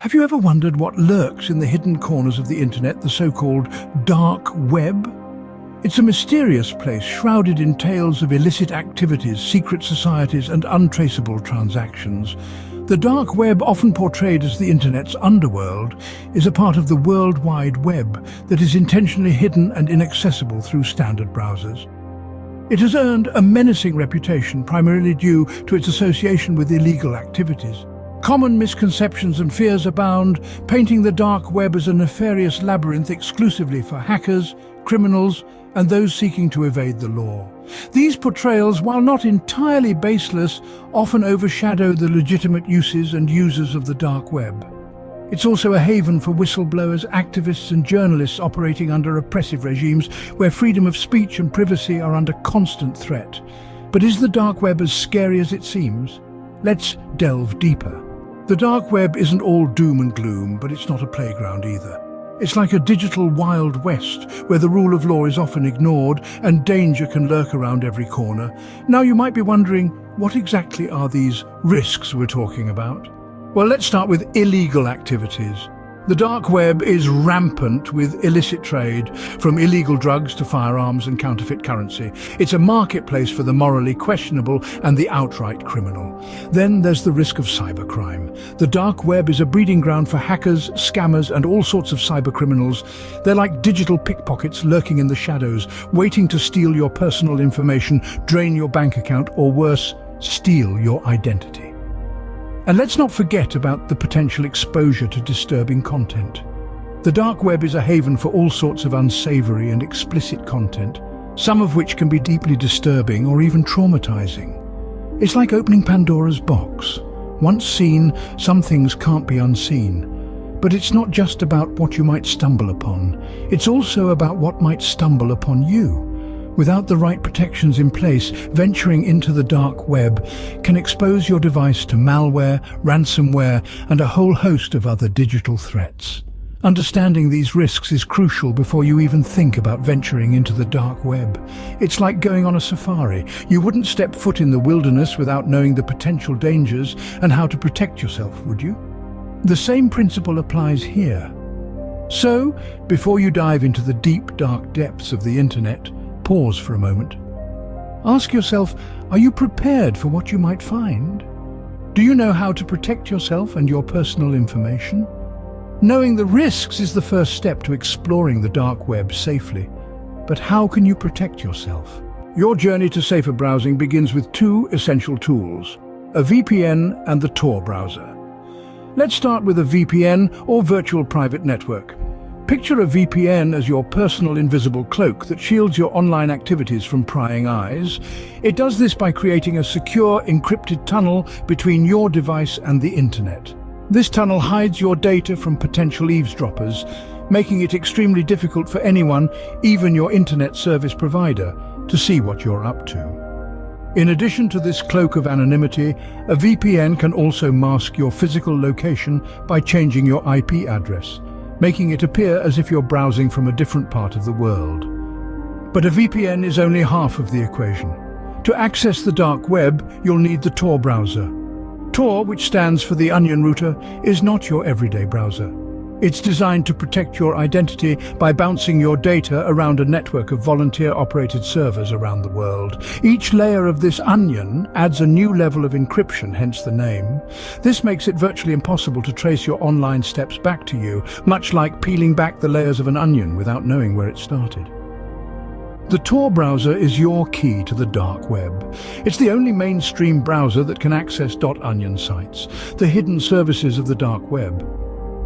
Have you ever wondered what lurks in the hidden corners of the internet, the so-called dark web? It's a mysterious place shrouded in tales of illicit activities, secret societies, and untraceable transactions. The dark web, often portrayed as the internet's underworld, is a part of the World Wide Web that is intentionally hidden and inaccessible through standard browsers. It has earned a menacing reputation, primarily due to its association with illegal activities. Common misconceptions and fears abound, painting the dark web as a nefarious labyrinth exclusively for hackers, criminals, and those seeking to evade the law. These portrayals, while not entirely baseless, often overshadow the legitimate uses and users of the dark web. It's also a haven for whistleblowers, activists, and journalists operating under oppressive regimes where freedom of speech and privacy are under constant threat. But is the dark web as scary as it seems? Let's delve deeper. The dark web isn't all doom and gloom, but it's not a playground either. It's like a digital Wild West, where the rule of law is often ignored and danger can lurk around every corner. Now you might be wondering, what exactly are these risks we're talking about? Well, let's start with illegal activities. The dark web is rampant with illicit trade, from illegal drugs to firearms and counterfeit currency. It's a marketplace for the morally questionable and the outright criminal. Then there's the risk of cybercrime. The dark web is a breeding ground for hackers, scammers, and all sorts of cybercriminals. They're like digital pickpockets lurking in the shadows, waiting to steal your personal information, drain your bank account, or worse, steal your identity. And let's not forget about the potential exposure to disturbing content. The dark web is a haven for all sorts of unsavory and explicit content, some of which can be deeply disturbing or even traumatizing. It's like opening Pandora's box. Once seen, some things can't be unseen. But it's not just about what you might stumble upon. It's also about what might stumble upon you. Without the right protections in place, venturing into the dark web can expose your device to malware, ransomware, and a whole host of other digital threats. Understanding these risks is crucial before you even think about venturing into the dark web. It's like going on a safari. You wouldn't step foot in the wilderness without knowing the potential dangers and how to protect yourself, would you? The same principle applies here. So, before you dive into the deep, dark depths of the internet, pause for a moment. Ask yourself, are you prepared for what you might find? Do you know how to protect yourself and your personal information? Knowing the risks is the first step to exploring the dark web safely. But how can you protect yourself? Your journey to safer browsing begins with two essential tools, a VPN and the Tor browser. Let's start with a VPN, or virtual private network. Picture a VPN as your personal invisible cloak that shields your online activities from prying eyes. It does this by creating a secure, encrypted tunnel between your device and the internet. This tunnel hides your data from potential eavesdroppers, making it extremely difficult for anyone, even your internet service provider, to see what you're up to. In addition to this cloak of anonymity, a VPN can also mask your physical location by changing your IP address, making it appear as if you're browsing from a different part of the world. But a VPN is only half of the equation. To access the dark web, you'll need the Tor browser. Tor, which stands for the Onion Router, is not your everyday browser. It's designed to protect your identity by bouncing your data around a network of volunteer-operated servers around the world. Each layer of this onion adds a new level of encryption, hence the name. This makes it virtually impossible to trace your online steps back to you, much like peeling back the layers of an onion without knowing where it started. The Tor browser is your key to the dark web. It's the only mainstream browser that can access .onion sites, the hidden services of the dark web.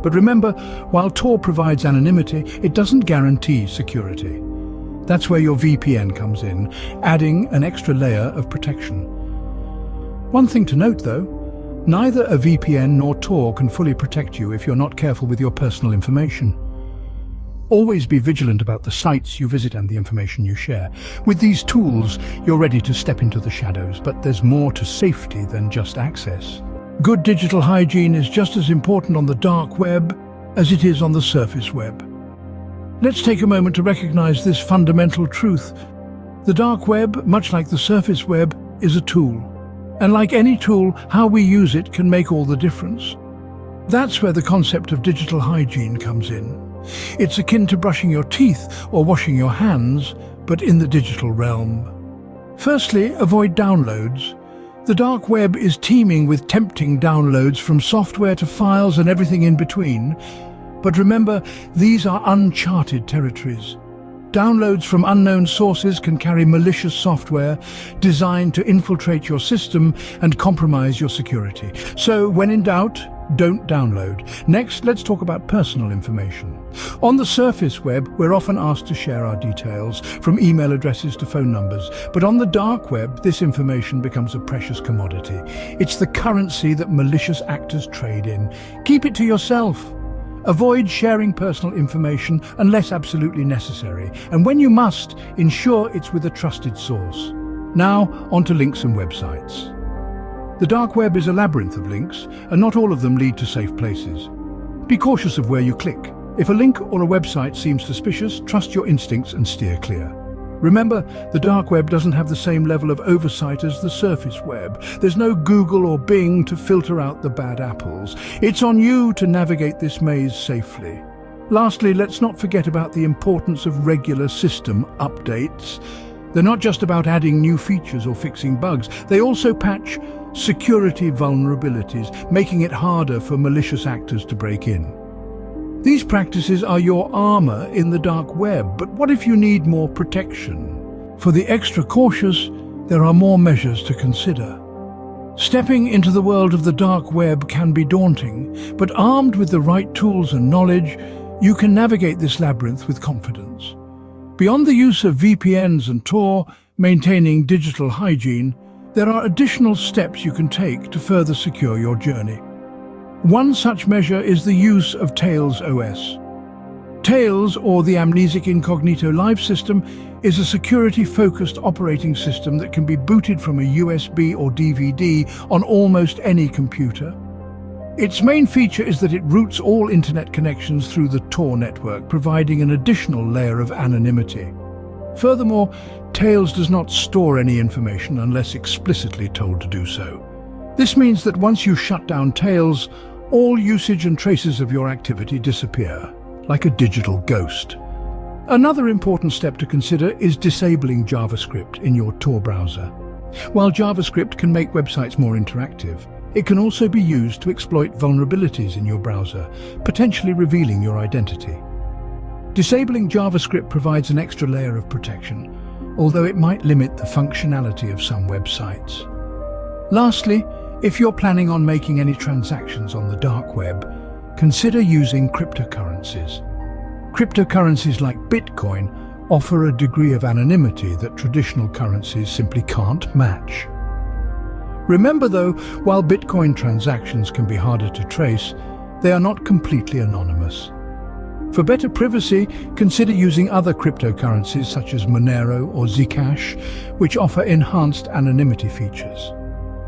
But remember, while Tor provides anonymity, it doesn't guarantee security. That's where your VPN comes in, adding an extra layer of protection. One thing to note though, neither a VPN nor Tor can fully protect you if you're not careful with your personal information. Always be vigilant about the sites you visit and the information you share. With these tools, you're ready to step into the shadows, but there's more to safety than just access. Good digital hygiene is just as important on the dark web as it is on the surface web. Let's take a moment to recognize this fundamental truth. The dark web, much like the surface web, is a tool. And like any tool, how we use it can make all the difference. That's where the concept of digital hygiene comes in. It's akin to brushing your teeth or washing your hands, but in the digital realm. Firstly, avoid downloads. The dark web is teeming with tempting downloads from software to files and everything in between. But remember, these are uncharted territories. Downloads from unknown sources can carry malicious software designed to infiltrate your system and compromise your security. So, when in doubt, don't download. Next, let's talk about personal information. On the surface web, we're often asked to share our details, from email addresses to phone numbers. But on the dark web, this information becomes a precious commodity. It's the currency that malicious actors trade in. Keep it to yourself. Avoid sharing personal information unless absolutely necessary, and when you must, ensure it's with a trusted source. Now, onto links and websites. The dark web is a labyrinth of links, and not all of them lead to safe places. Be cautious of where you click. If a link or a website seems suspicious, trust your instincts and steer clear. Remember, the dark web doesn't have the same level of oversight as the surface web. There's no Google or Bing to filter out the bad apples. It's on you to navigate this maze safely. Lastly, let's not forget about the importance of regular system updates. They're not just about adding new features or fixing bugs. They also patch security vulnerabilities, making it harder for malicious actors to break in. These practices are your armor in the dark web, but what if you need more protection? For the extra cautious, there are more measures to consider. Stepping into the world of the dark web can be daunting, but armed with the right tools and knowledge, you can navigate this labyrinth with confidence. Beyond the use of VPNs and Tor, maintaining digital hygiene, there are additional steps you can take to further secure your journey. One such measure is the use of Tails OS. Tails, or the Amnesic Incognito Live System, is a security-focused operating system that can be booted from a USB or DVD on almost any computer. Its main feature is that it routes all internet connections through the Tor network, providing an additional layer of anonymity. Furthermore, Tails does not store any information unless explicitly told to do so. This means that once you shut down Tails, all usage and traces of your activity disappear, like a digital ghost. Another important step to consider is disabling JavaScript in your Tor browser. While JavaScript can make websites more interactive, it can also be used to exploit vulnerabilities in your browser, potentially revealing your identity. Disabling JavaScript provides an extra layer of protection, although it might limit the functionality of some websites. Lastly, if you're planning on making any transactions on the dark web, consider using cryptocurrencies. Cryptocurrencies like Bitcoin offer a degree of anonymity that traditional currencies simply can't match. Remember though, while Bitcoin transactions can be harder to trace, they are not completely anonymous. For better privacy, consider using other cryptocurrencies such as Monero or Zcash, which offer enhanced anonymity features.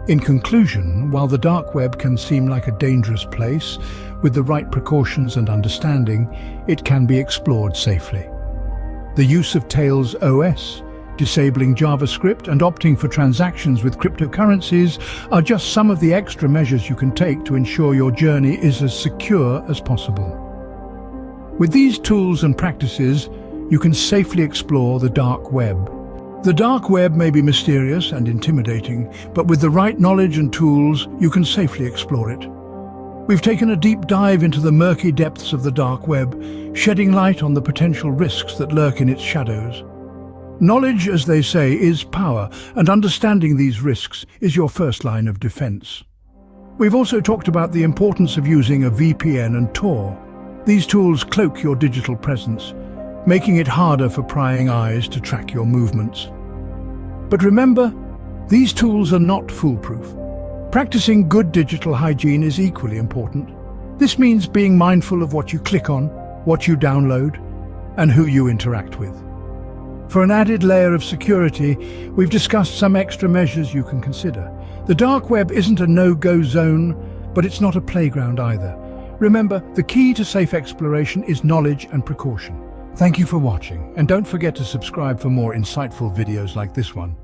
In conclusion, while the dark web can seem like a dangerous place, with the right precautions and understanding, it can be explored safely. The use of Tails OS, disabling JavaScript, and opting for transactions with cryptocurrencies are just some of the extra measures you can take to ensure your journey is as secure as possible. With these tools and practices, you can safely explore the dark web. The dark web may be mysterious and intimidating, but with the right knowledge and tools, you can safely explore it. We've taken a deep dive into the murky depths of the dark web, shedding light on the potential risks that lurk in its shadows. Knowledge, as they say, is power, and understanding these risks is your first line of defense. We've also talked about the importance of using a VPN and Tor. These tools cloak your digital presence, making it harder for prying eyes to track your movements. But remember, these tools are not foolproof. Practicing good digital hygiene is equally important. This means being mindful of what you click on, what you download, and who you interact with. For an added layer of security, we've discussed some extra measures you can consider. The dark web isn't a no-go zone, but it's not a playground either. Remember, the key to safe exploration is knowledge and precaution. Thank you for watching, and don't forget to subscribe for more insightful videos like this one.